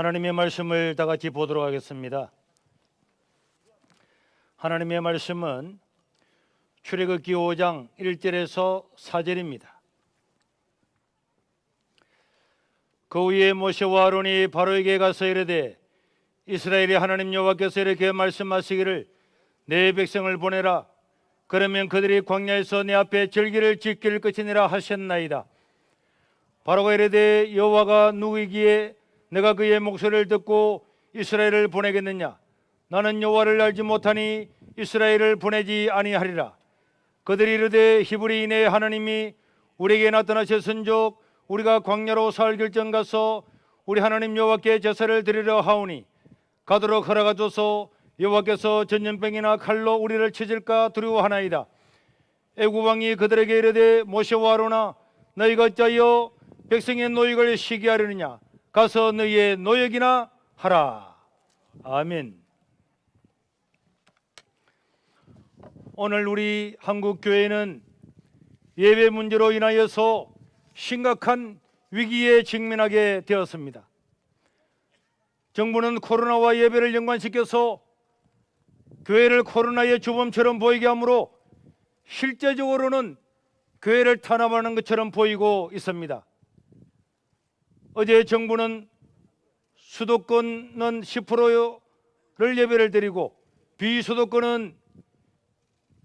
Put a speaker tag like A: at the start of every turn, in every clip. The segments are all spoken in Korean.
A: 하나님의 말씀을 다 같이 보도록 하겠습니다. 하나님의 말씀은 출애굽기 5장 1절에서 4절입니다. 그 후에 모세와 아론이 바로에게 가서 이르되 이스라엘의 하나님 여호와께서 이렇게 말씀하시기를 내 백성을 보내라. 그러면 그들이 광야에서 내 앞에 절기를 지킬 것이니라 하셨나이다. 바로가 이르되 여호와가 누구이기에 내가 그의 목소리를 듣고 이스라엘을 보내겠느냐? 나는 여호와를 알지 못하니 이스라엘을 보내지 아니하리라. 그들이 이르되 히브리인의 하나님이 우리에게 나타나셨은즉 우리가 광야로 살 결정 가서 우리 하나님 여호와께 제사를 드리려 하오니 가도록 허락하소서. 여호와께서 전염병이나 칼로 우리를 치실까 두려워하나이다. 애굽 왕이 그들에게 이르되 모세와 아론아 너희가 어찌하여 백성의 노역을 쉬게 하려느냐? 가서 너희의 노역이나 하라. 아멘. 오늘 우리 한국 교회는 예배 문제로 인하여서 심각한 위기에 직면하게 되었습니다. 정부는 코로나와 예배를 연관시켜서 교회를 코로나의 주범처럼 보이게 하므로 실제적으로는 교회를 탄압하는 것처럼 보이고 있습니다. 어제 정부는 수도권은 10%를 예배를 드리고 비수도권은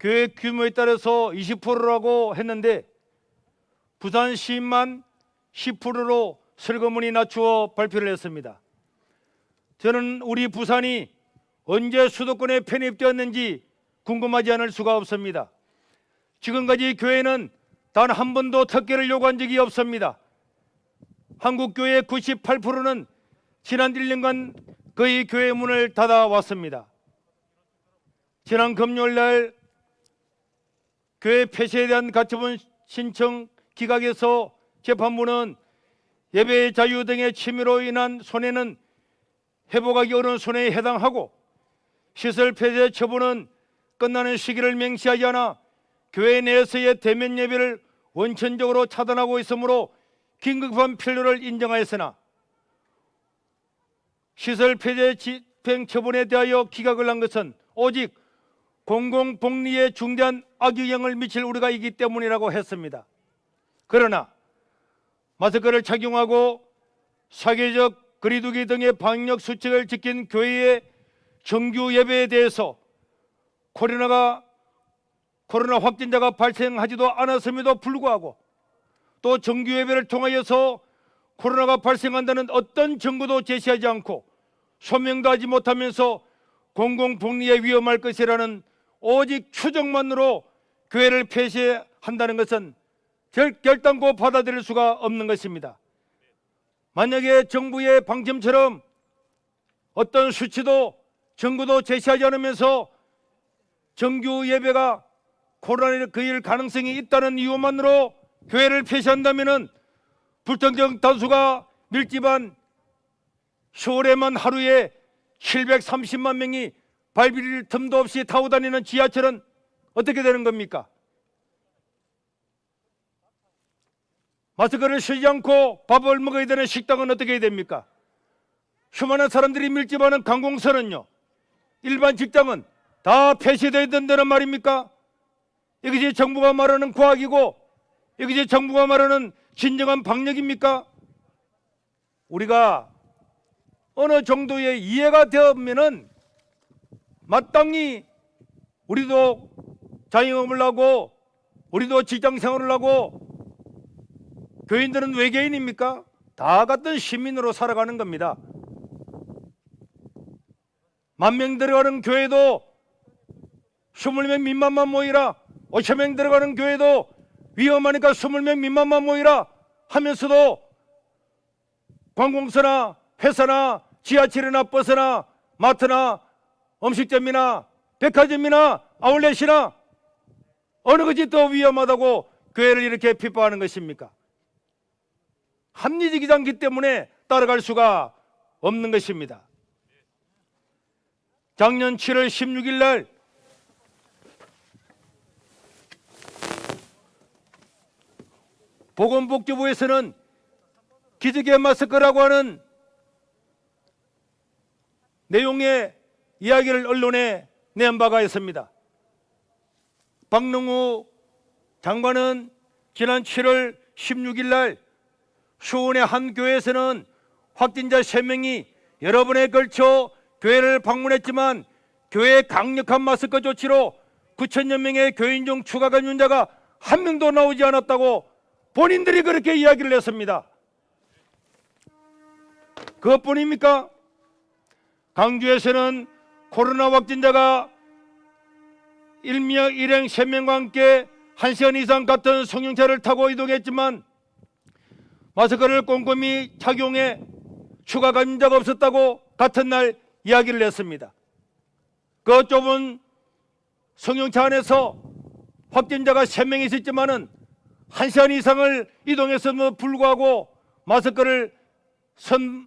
A: 교회 규모에 따라서 20%라고 했는데 부산시만 10%로 슬그머니 낮추어 발표를 했습니다. 저는 우리 부산이 언제 수도권에 편입되었는지 궁금하지 않을 수가 없습니다. 지금까지 교회는 단 한 번도 특혜를 요구한 적이 없습니다. 한국교회의 98%는 지난 1년간 거의 교회 문을 닫아왔습니다. 지난 금요일날 교회 폐쇄에 대한 가처분 신청 기각에서 재판부는 예배의 자유 등의 침해로 인한 손해는 회복하기 어려운 손해에 해당하고 시설 폐쇄 처분은 끝나는 시기를 명시하지 않아 교회 내에서의 대면 예배를 원천적으로 차단하고 있으므로 긴급한 필요를 인정하였으나 시설 폐쇄 집행 처분에 대하여 기각을 한 것은 오직 공공복리에 중대한 악영향을 미칠 우려가 있기 때문이라고 했습니다. 그러나 마스크를 착용하고 사회적 거리두기 등의 방역 수칙을 지킨 교회의 정규 예배에 대해서 코로나 확진자가 발생하지도 않았음에도 불구하고 또 정규 예배를 통하여서 코로나가 발생한다는 어떤 증거도 제시하지 않고 소명도 하지 못하면서 공공복리에 위험할 것이라는 오직 추정만으로 교회를 폐쇄한다는 것은 결단코 받아들일 수가 없는 것입니다. 만약에 정부의 방침처럼 어떤 수치도 증거도 제시하지 않으면서 정규 예배가 코로나에 걸릴 가능성이 있다는 이유만으로 교회를 폐쇄한다면 불특정 다수가 밀집한 서울에만 하루에 730만 명이 발비릴 틈도 없이 타고 다니는 지하철은 어떻게 되는 겁니까? 마스크를 쓰지 않고 밥을 먹어야 되는 식당은 어떻게 해야 됩니까? 수많은 사람들이 밀집하는 관공서는요, 일반 직장은 다 폐쇄되어야 된다는 말입니까? 이것이 정부가 말하는 과학이고 이것이 정부가 말하는 진정한 방역입니까? 우리가 어느 정도의 이해가 되면은 마땅히 우리도 자영업을 하고 우리도 직장생활을 하고 교인들은 외계인입니까? 다 같은 시민으로 살아가는 겁니다. 10,000명 들어가는 교회도 20명 미만만 모이라, 5,000명 들어가는 교회도 위험하니까 20명 미만만 모이라 하면서도 관공서나 회사나 지하철이나 버스나 마트나 음식점이나 백화점이나 아울렛이나 어느 것이 더 위험하다고 교회를 이렇게 핍박하는 것입니까? 합리적이지 않기 때문에 따라갈 수가 없는 것입니다. 작년 7월 16일 날 보건복지부에서는 기적의 마스크라고 하는 내용의 이야기를 언론에 낸 바가 있습니다. 박능우 장관은 지난 7월 16일 날 수원의 한 교회에서는 확진자 3명이 여러 번에 걸쳐 교회를 방문했지만 교회의 강력한 마스크 조치로 9천여 명의 교인 중 추가 감염자가 한 명도 나오지 않았다고 본인들이 그렇게 이야기를 했습니다. 그것뿐입니까? 강주에서는 코로나 확진자가 일행 3명과 함께 1시간 이상 같은 승용차를 타고 이동했지만 마스크를 꼼꼼히 착용해 추가 감염자가 없었다고 같은 날 이야기를 했습니다. 그 좁은 승용차 안에서 확진자가 3명이 있었지만은 1시간 이상을 이동했음에도 불구하고 마스크를 쓴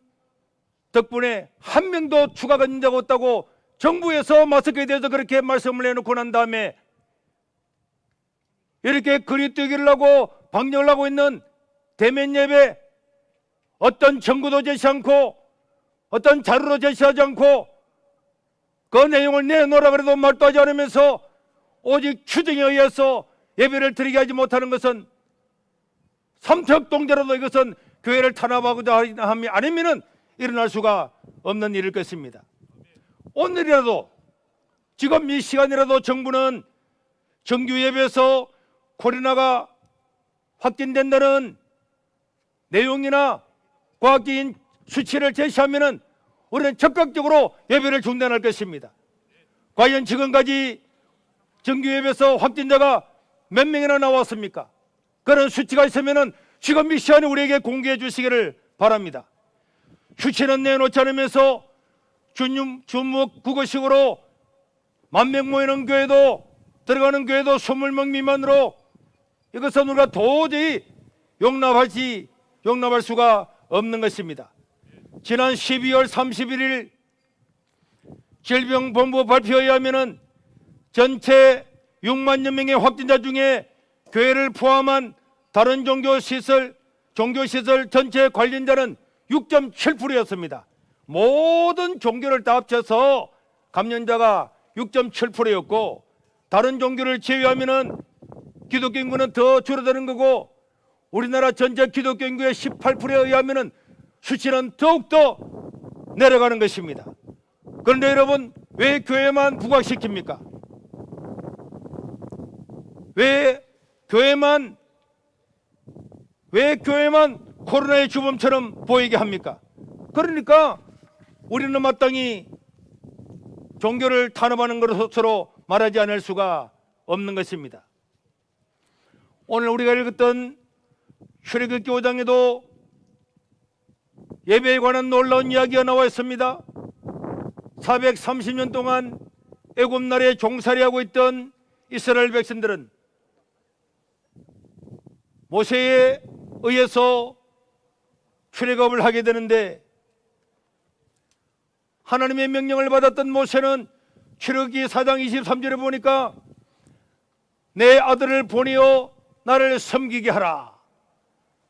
A: 덕분에 한 명도 추가 감염자가 없다고 정부에서 마스크에 대해서 그렇게 말씀을 해놓고 난 다음에 이렇게 거리두기를 하고 방역을 하고 있는 대면 예배, 어떤 정보도 제시 않고 어떤 자료도 제시하지 않고 그 내용을 내놓으라 그래도 말도 하지 않으면서 오직 추정에 의해서 예배를 드리게 하지 못하는 것은 삼척동자라도 이것은 교회를 탄압하고자 함이 아니면은 일어날 수가 없는 일일 것입니다. 오늘이라도 지금 이 시간이라도 정부는 정규 예배에서 코로나가 확진된다는 내용이나 과학적인 수치를 제시하면은 우리는 적극적으로 예배를 중단할 것입니다. 과연 지금까지 정규 예배에서 확진자가 몇 명이나 나왔습니까? 그런 수치가 있으면은 지금 이 시간에 우리에게 공개해 주시기를 바랍니다. 수치는 내놓지 않으면서 주묵 국어식으로 10,000명 모이는 교회도 들어가는 교회도 20명 미만으로 이것은 우리가 도저히 용납할 수가 없는 것입니다. 지난 12월 31일 질병본부 발표에 의하면 전체 6만여 명의 확진자 중에 교회를 포함한 다른 종교시설 전체 관련자는 6.7%였습니다. 모든 종교를 다 합쳐서 감염자가 6.7%였고 다른 종교를 제외하면 기독교 인구는 더 줄어드는 거고 우리나라 전체 기독교 인구의 18%에 의하면 수치는 더욱더 내려가는 것입니다. 그런데 여러분, 왜 교회만 부각시킵니까? 왜 교회만 코로나의 주범처럼 보이게 합니까? 그러니까 우리는 마땅히 종교를 탄압하는 것으로 말하지 않을 수가 없는 것입니다. 오늘 우리가 읽었던 출애굽기 5장에도 예배에 관한 놀라운 이야기가 나와 있습니다. 430년 동안 애굽 나라에 종살이하고 있던 이스라엘 백성들은 모세에 의해서 출애굽을 하게 되는데 하나님의 명령을 받았던 모세는 출애굽기 4장 23절에 보니까 내 아들을 보내어 나를 섬기게 하라.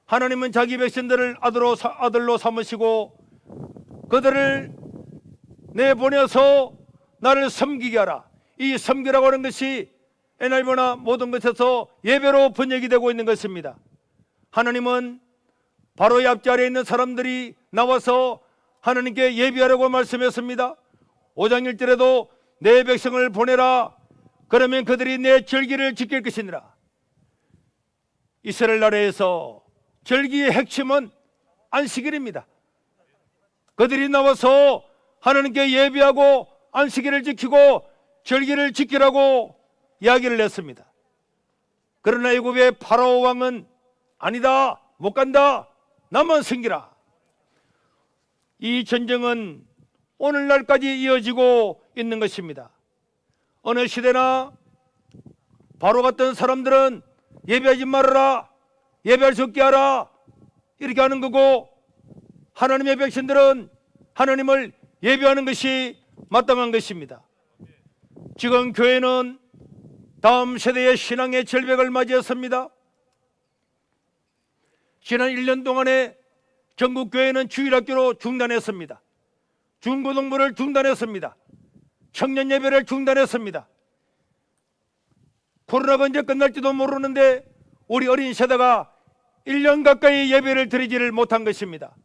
A: 하나님은 자기 백성들을 아들로 삼으시고 그들을 내보내서 나를 섬기게 하라. 이 섬기라고 하는 것이 NIV나 모든 것에서 예배로 번역이 되고 있는 것입니다. 하나님은 바로의 앞자리에 있는 사람들이 나와서 하나님께 예배하라고 말씀했습니다. 5장 1절에도 내 백성을 보내라. 그러면 그들이 내 절기를 지킬 것이니라. 이스라엘 나라에서 절기의 핵심은 안식일입니다. 그들이 나와서 하나님께 예배하고 안식일을 지키고 절기를 지키라고 이야기를 했습니다. 그러나 애굽의 파라오 왕은 아니다, 못 간다, 나만 섬기라. 이 전쟁은 오늘날까지 이어지고 있는 것입니다. 어느 시대나 바로 같은 사람들은 예배하지 말아라, 예배할 수 없게 하라 이렇게 하는 거고 하나님의 백성들은 하나님을 예배하는 것이 마땅한 것입니다. 지금 교회는 다음 세대의 신앙의 절벽을 맞이했습니다. 지난 1년 동안에 전국 교회는 주일학교로 중단했습니다. 중고등부를 중단했습니다. 청년 예배를 중단했습니다. 코로나가 언제 끝날지도 모르는데 우리 어린 세대가 1년 가까이 예배를 드리지를 못한 것입니다.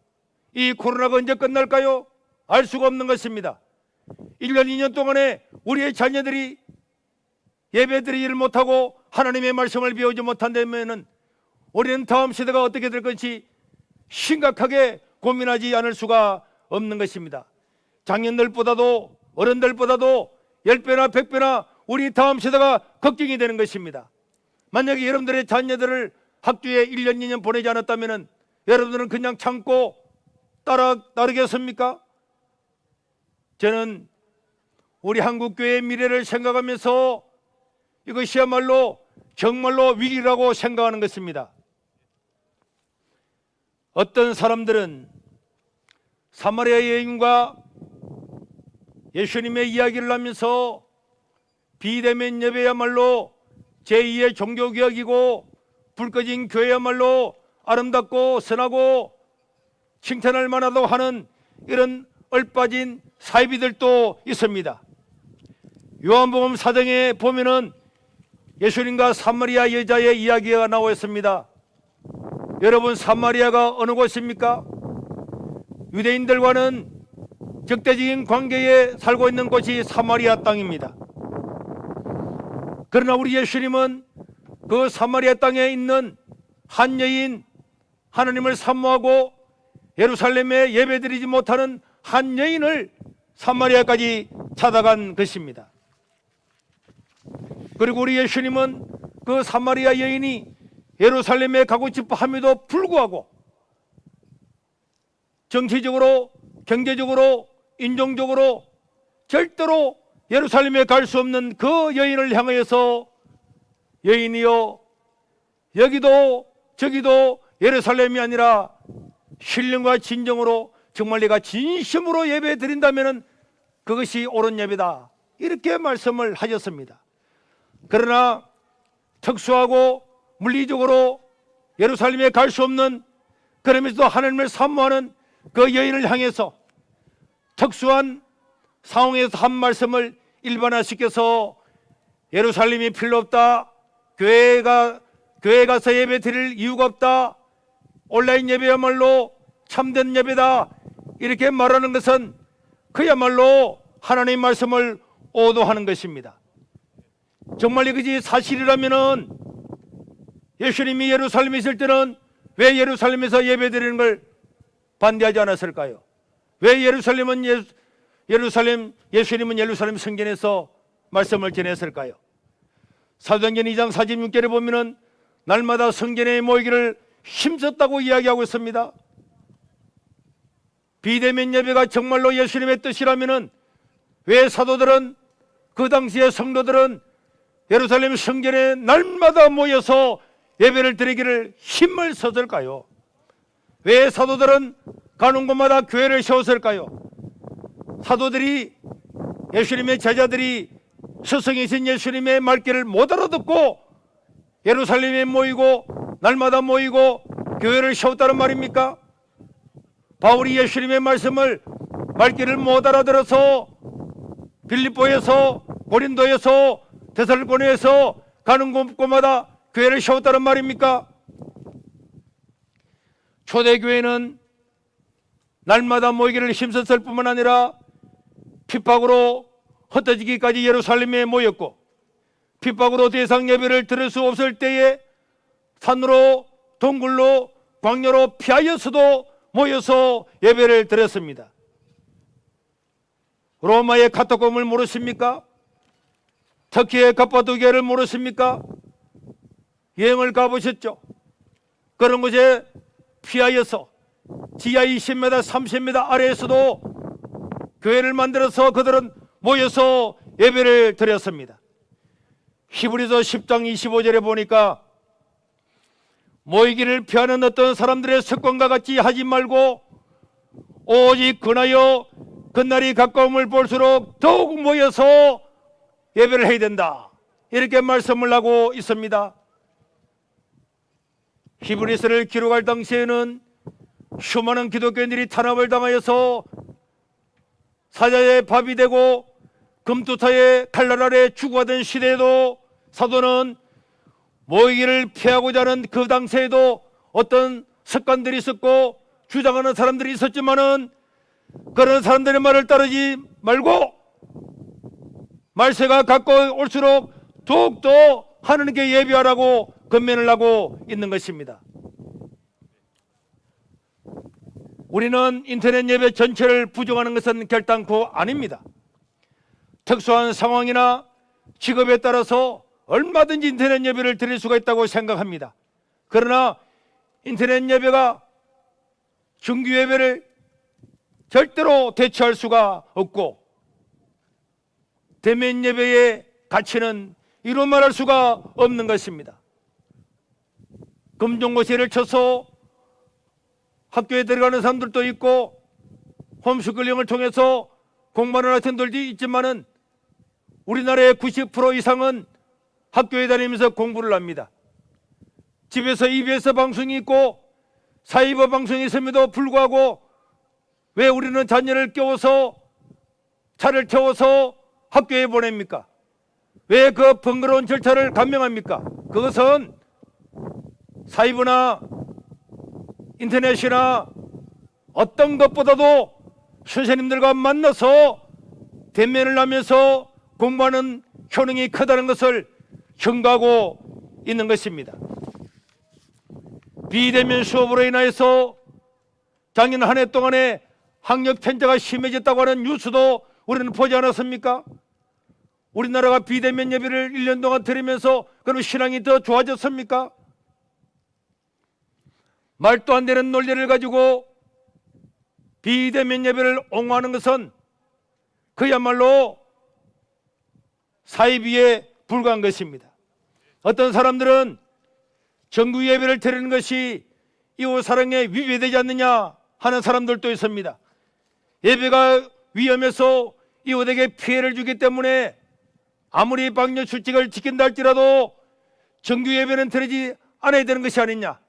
A: 이 코로나가 언제 끝날까요? 알 수가 없는 것입니다. 1년, 2년 동안에 우리의 자녀들이 예배 드리지를 못하고 하나님의 말씀을 배우지 못한다면 우리는 다음 세대가 어떻게 될 것인지 심각하게 고민하지 않을 수가 없는 것입니다. 장년들보다도 어른들보다도 10배나 100배나 우리 다음 세대가 걱정이 되는 것입니다. 만약에 여러분들의 자녀들을 학교에 1년, 2년 보내지 않았다면 여러분들은 그냥 참고 따르겠습니까? 저는 우리 한국교회의 미래를 생각하면서 이것이야말로 정말로 위기라고 생각하는 것입니다. 어떤 사람들은 사마리아 여인과 예수님의 이야기를 하면서 비대면 예배야말로 제2의 종교개혁이고 불 꺼진 교회야말로 아름답고 선하고 칭찬할 만하다고 하는 이런 얼빠진 사이비들도 있습니다. 요한복음 4장에 보면은 예수님과 사마리아 여자의 이야기가 나와 있습니다. 여러분, 사마리아가 어느 곳입니까? 유대인들과는 적대적인 관계에 살고 있는 곳이 사마리아 땅입니다. 그러나 우리 예수님은 그 사마리아 땅에 있는 한 여인, 하나님을 사모하고 예루살렘에 예배드리지 못하는 한 여인을 사마리아까지 찾아간 것입니다. 그리고 우리 예수님은 그 사마리아 여인이 예루살렘에 가고 싶어 함에도 불구하고 정치적으로, 경제적으로, 인종적으로 절대로 예루살렘에 갈 수 없는 그 여인을 향하여서 여인이여, 여기도 저기도 예루살렘이 아니라 신령과 진정으로 정말 내가 진심으로 예배 드린다면 그것이 옳은 예배다, 이렇게 말씀을 하셨습니다. 그러나 특수하고 물리적으로 예루살렘에 갈 수 없는, 그러면서도 하나님을 사모하는 그 여인을 향해서 특수한 상황에서 한 말씀을 일반화시켜서 예루살렘이 필요 없다, 교회에 가서 예배 드릴 이유가 없다, 온라인 예배야말로 참된 예배다, 이렇게 말하는 것은 그야말로 하나님의 말씀을 오도하는 것입니다. 정말 이것이 사실이라면은 예수님이 예루살렘에 있을 때는 왜 예루살렘에서 예배드리는 걸 반대하지 않았을까요? 왜 예수님은 예루살렘 성전에서 말씀을 전했을까요? 사도행전 2장 46절에 보면은 날마다 성전에 모이기를 힘썼다고 이야기하고 있습니다. 비대면 예배가 정말로 예수님의 뜻이라면은 왜 사도들은, 그 당시의 성도들은 예루살렘 성전에 날마다 모여서 예배를 드리기를 힘을 썼을까요? 왜 사도들은 가는 곳마다 교회를 세웠을까요? 사도들이, 예수님의 제자들이 스승이신 예수님의 말귀를 못 알아듣고 예루살렘에 모이고 날마다 모이고 교회를 세웠다는 말입니까? 바울이 예수님의 말귀를 못 알아들어서 빌립보에서, 고린도에서, 데살로니가에서 가는 곳마다 교회를 세웠다는 말입니까? 초대교회는 날마다 모이기를 힘썼을 뿐만 아니라 핍박으로 흩어지기까지 예루살렘에 모였고, 핍박으로 대상 예배를 드릴 수 없을 때에 산으로, 동굴로, 광야로 피하여서도 모여서 예배를 드렸습니다. 로마의 카타콤을 모르십니까? 터키의 갑바도기아를 모르십니까? 여행을 가보셨죠? 그런 곳에 피하여서 지하 20m, 30m 아래에서도 교회를 만들어서 그들은 모여서 예배를 드렸습니다. 히브리서 10장 25절에 보니까 모이기를 피하는 어떤 사람들의 습관과 같이 하지 말고 오직 근하여 그날이 가까움을 볼수록 더욱 모여서 예배를 해야 된다, 이렇게 말씀을 하고 있습니다. 히브리서를 기록할 당시에는 수많은 기독교인들이 탄압을 당하여서 사자의 밥이 되고 금투타의 칼날 아래 추구하던 시대에도 사도는 모이기를 피하고자 하는 그 당시에도 어떤 습관들이 있었고 주장하는 사람들이 있었지만은 그런 사람들의 말을 따르지 말고 말세가 가까이 올수록 더욱더 하느님께 예비하라고 권면을 하고 있는 것입니다. 우리는 인터넷 예배 전체를 부정하는 것은 결단코 아닙니다. 특수한 상황이나 직업에 따라서 얼마든지 인터넷 예배를 드릴 수가 있다고 생각합니다. 그러나 인터넷 예배가 정규 예배를 절대로 대체할 수가 없고 대면 예배의 가치는 이루 말할 수가 없는 것입니다. 금종고시를 쳐서 학교에 들어가는 사람들도 있고 홈스쿨링을 통해서 공부하는 학생들도 있지만은 우리나라의 90% 이상은 학교에 다니면서 공부를 합니다. 집에서 EBS 방송이 있고 사이버 방송이 있음에도 불구하고 왜 우리는 자녀를 깨워서 차를 태워서 학교에 보냅니까? 왜 그 번거로운 절차를 감명합니까? 그것은 사이버나 인터넷이나 어떤 것보다도 선생님들과 만나서 대면을 하면서 공부하는 효능이 크다는 것을 경고하고 있는 것입니다. 비대면 수업으로 인하여서 작년 한 해 동안에 학력 편차가 심해졌다고 하는 뉴스도 우리는 보지 않았습니까? 우리나라가 비대면 예배를 1년 동안 드리면서 그럼 신앙이 더 좋아졌습니까? 말도 안 되는 논리를 가지고 비대면 예배를 옹호하는 것은 그야말로 사이비에 불과한 것입니다. 어떤 사람들은 정규 예배를 드리는 것이 이웃 사랑에 위배되지 않느냐 하는 사람들도 있습니다. 예배가 위험해서 이웃에게 피해를 주기 때문에 아무리 방역 수칙을 지킨다 할지라도 정규 예배는 드리지 않아야 되는 것이 아니냐.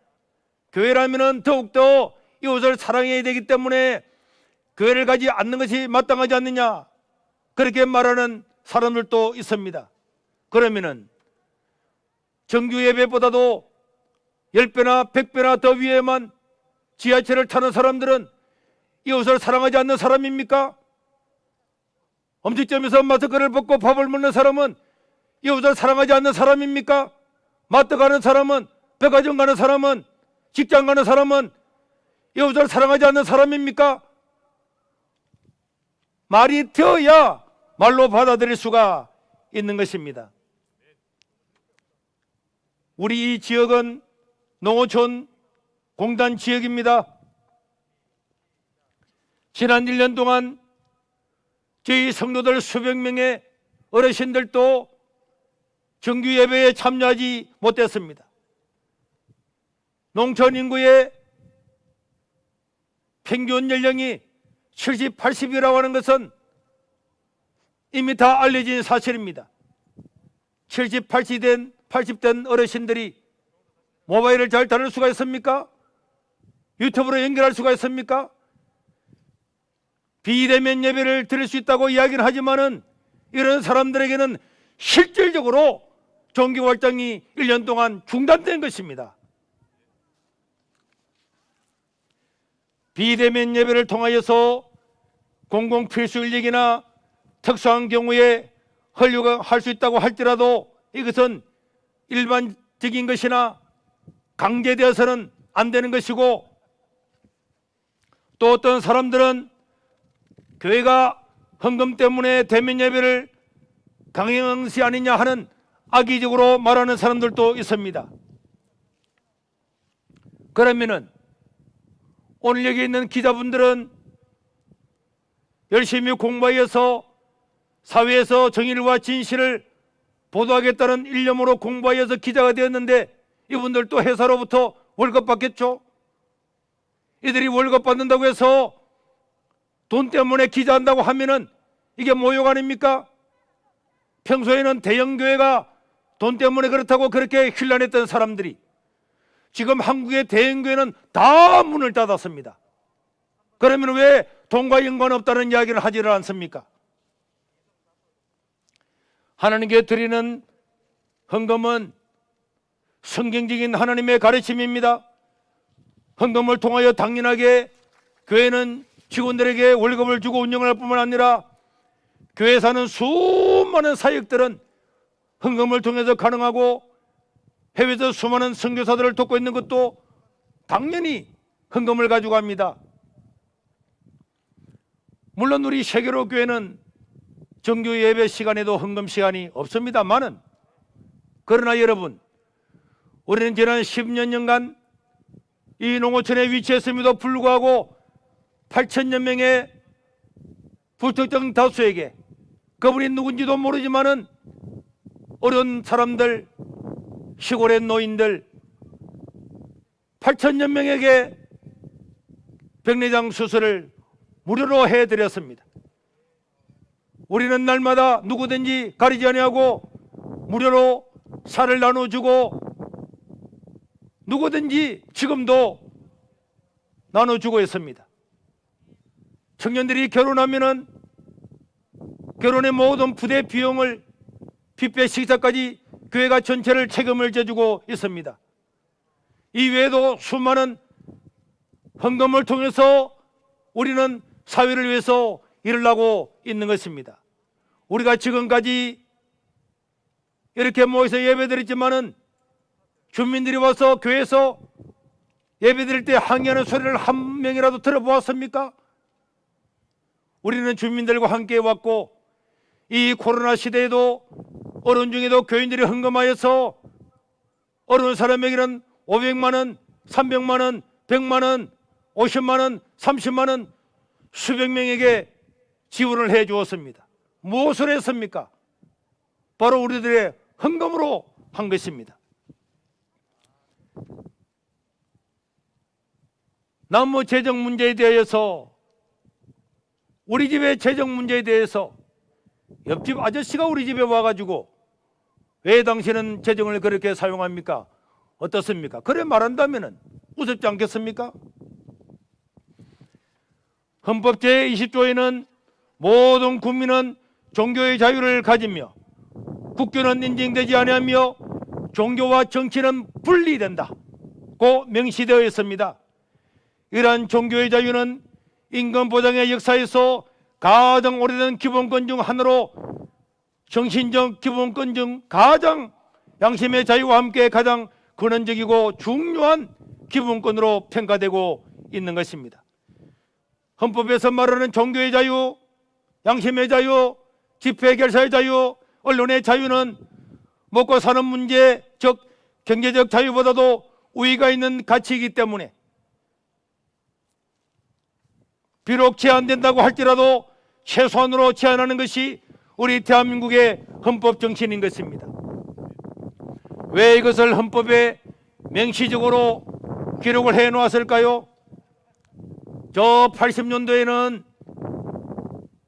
A: 교회라면 더욱더 이웃을 사랑해야 되기 때문에 교회를 가지 않는 것이 마땅하지 않느냐, 그렇게 말하는 사람들도 있습니다. 그러면은 정규 예배보다도 10배나 100배나 더 위에만 지하철을 타는 사람들은 이웃을 사랑하지 않는 사람입니까? 음식점에서 마스크를 벗고 밥을 먹는 사람은 이웃을 사랑하지 않는 사람입니까? 마트 가는 사람은, 백화점 가는 사람은, 직장 가는 사람은 이웃을 사랑하지 않는 사람입니까? 말이 되어야 말로 받아들일 수가 있는 것입니다. 우리 이 지역은 농어촌 공단 지역입니다. 지난 1년 동안 저희 성도들 수백 명의 어르신들도 정규 예배에 참여하지 못했습니다. 농촌 인구의 평균 연령이 70, 80이라고 하는 것은 이미 다 알려진 사실입니다. 70, 80된 어르신들이 모바일을 잘 다룰 수가 있습니까? 유튜브로 연결할 수가 있습니까? 비대면 예배를 드릴 수 있다고 이야기는 하지만은 이런 사람들에게는 실질적으로 종교 활동이 1년 동안 중단된 것입니다. 비대면 예배를 통하여서 공공 필수 인력이나 특수한 경우에 할 수 있다고 할지라도 이것은 일반적인 것이나 강제되어서는 안 되는 것이고, 또 어떤 사람들은 교회가 헌금 때문에 대면 예배를 강행한 것이 아니냐 하는 악의적으로 말하는 사람들도 있습니다. 그러면은 오늘 여기 있는 기자분들은 열심히 공부하여서 사회에서 정의와 진실을 보도하겠다는 일념으로 공부하여서 기자가 되었는데 이분들 또 회사로부터 월급 받겠죠? 이들이 월급 받는다고 해서 돈 때문에 기자한다고 하면은 이게 모욕 아닙니까? 평소에는 대형교회가 돈 때문에 그렇다고 그렇게 힐난했던 사람들이 지금 한국의 대형교회는 다 문을 닫았습니다. 그러면 왜 돈과 연관없다는 이야기를 하지를 않습니까? 하나님께 드리는 헌금은 성경적인 하나님의 가르침입니다. 헌금을 통하여 당연하게 교회는 직원들에게 월급을 주고 운영을 할 뿐만 아니라 교회에 사는 수많은 사역들은 헌금을 통해서 가능하고 해외에서 수많은 선교사들을 돕고 있는 것도 당연히 헌금을 가지고 합니다. 물론 우리 세계로 교회는 정규 예배 시간에도 헌금 시간이 없습니다만은, 그러나 여러분, 우리는 지난 10년간 이 농어촌에 위치했음에도 불구하고 8천여 명의 불특정 다수에게, 그분이 누군지도 모르지만은 어려운 사람들, 시골의 노인들 8천여 명에게 백내장 수술을 무료로 해드렸습니다. 우리는 날마다 누구든지 가리지 아니하고 무료로 살을 나눠주고 누구든지 지금도 나눠주고 있습니다. 청년들이 결혼하면은 결혼의 모든 부대 비용을 뷔페 식사까지 교회가 전체를 책임을 져주고 있습니다. 이 외에도 수많은 헌금을 통해서 우리는 사회를 위해서 일을 하고 있는 것입니다. 우리가 지금까지 이렇게 모여서 예배드렸지만은 주민들이 와서 교회에서 예배드릴 때 항의하는 소리를 한 명이라도 들어보았습니까? 우리는 주민들과 함께 왔고, 이 코로나 시대에도 어려운 중에도 교인들이 헌금하여서 어려운 사람에게는 500만 원, 300만 원, 100만 원, 50만 원, 30만 원 수백 명에게 지원을 해 주었습니다. 무엇을 했습니까? 바로 우리들의 헌금으로 한 것입니다. 남의 재정 문제에 대해서, 우리 집의 재정 문제에 대해서 옆집 아저씨가 우리 집에 와가지고 왜 당신은 재정을 그렇게 사용합니까? 어떻습니까? 그래 말한다면 우습지 않겠습니까? 헌법 제20조에는 모든 국민은 종교의 자유를 가지며 국교는 인정되지 아니하며 종교와 정치는 분리된다고 명시되어 있습니다. 이러한 종교의 자유는 인권 보장의 역사에서 가장 오래된 기본권 중 하나로 정신적 기본권 중 가장 양심의 자유와 함께 가장 근원적이고 중요한 기본권으로 평가되고 있는 것입니다. 헌법에서 말하는 종교의 자유, 양심의 자유, 집회 결사의 자유, 언론의 자유는 먹고 사는 문제, 즉 경제적 자유보다도 우위가 있는 가치이기 때문에 비록 제한된다고 할지라도 최소한으로 제한하는 것이 우리 대한민국의 헌법 정신인 것입니다. 왜 이것을 헌법에 명시적으로 기록을 해 놓았을까요? 저 80년도에는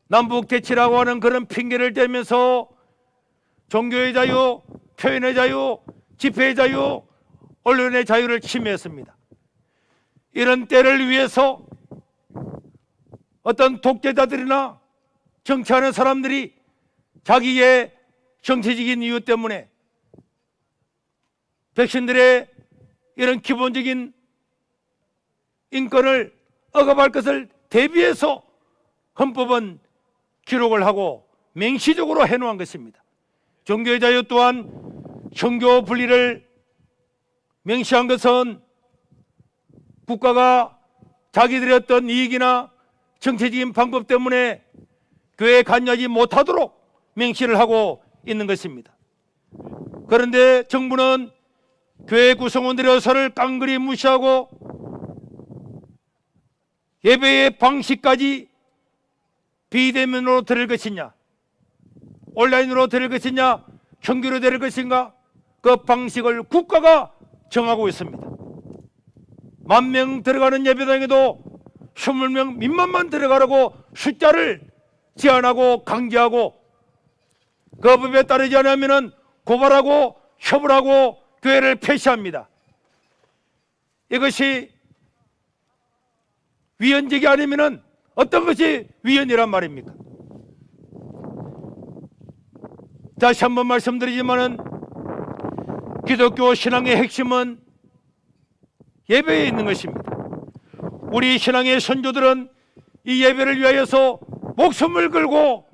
A: 남북 대치라고 하는 그런 핑계를 대면서 종교의 자유, 표현의 자유, 집회의 자유, 언론의 자유를 침해했습니다. 이런 때를 위해서 어떤 독재자들이나 정치하는 사람들이 자기의 정치적인 이유 때문에 백신들의 이런 기본적인 인권을 억압할 것을 대비해서 헌법은 기록을 하고 명시적으로 해놓은 것입니다. 종교의 자유 또한 종교 분리를 명시한 것은 국가가 자기들의 어떤 이익이나 정치적인 방법 때문에 교회에 관여하지 못하도록 명시를 하고 있는 것입니다. 그런데 정부는 교회 구성원들의 의사를 깡그리 무시하고 예배의 방식까지 비대면으로 드릴 것이냐, 온라인으로 드릴 것이냐, 정규로 드릴 것인가, 그 방식을 국가가 정하고 있습니다. 10,000명 들어가는 예배당에도 20명 민만만 들어가라고 숫자를 제한하고 강제하고, 그 법에 따르지 않으면 고발하고 처벌하고 교회를 폐쇄합니다. 이것이 위헌적이 아니면은 어떤 것이 위헌이란 말입니까? 다시 한번 말씀드리지만은 기독교 신앙의 핵심은 예배에 있는 것입니다. 우리 신앙의 선조들은 이 예배를 위하여서 목숨을 걸고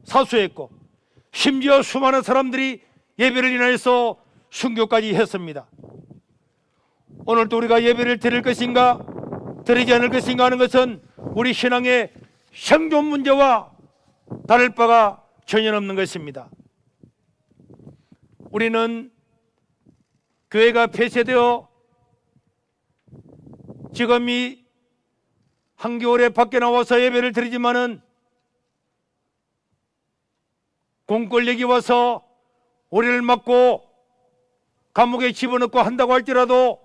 A: 사수했고 심지어 수많은 사람들이 예배를 인하여서 순교까지 했습니다. 오늘도 우리가 예배를 드릴 것인가 드리지 않을 것인가 하는 것은 우리 신앙의 생존 문제와 다를 바가 전혀 없는 것입니다. 우리는 교회가 폐쇄되어 지금 이 한겨울에 밖에 나와서 예배를 드리지만은 공권력이 와서 우리를 막고 감옥에 집어넣고 한다고 할지라도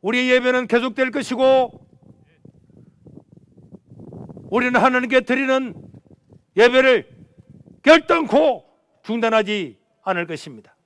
A: 우리의 예배는 계속될 것이고 우리는 하나님께 드리는 예배를 결단코 중단하지 않을 것입니다.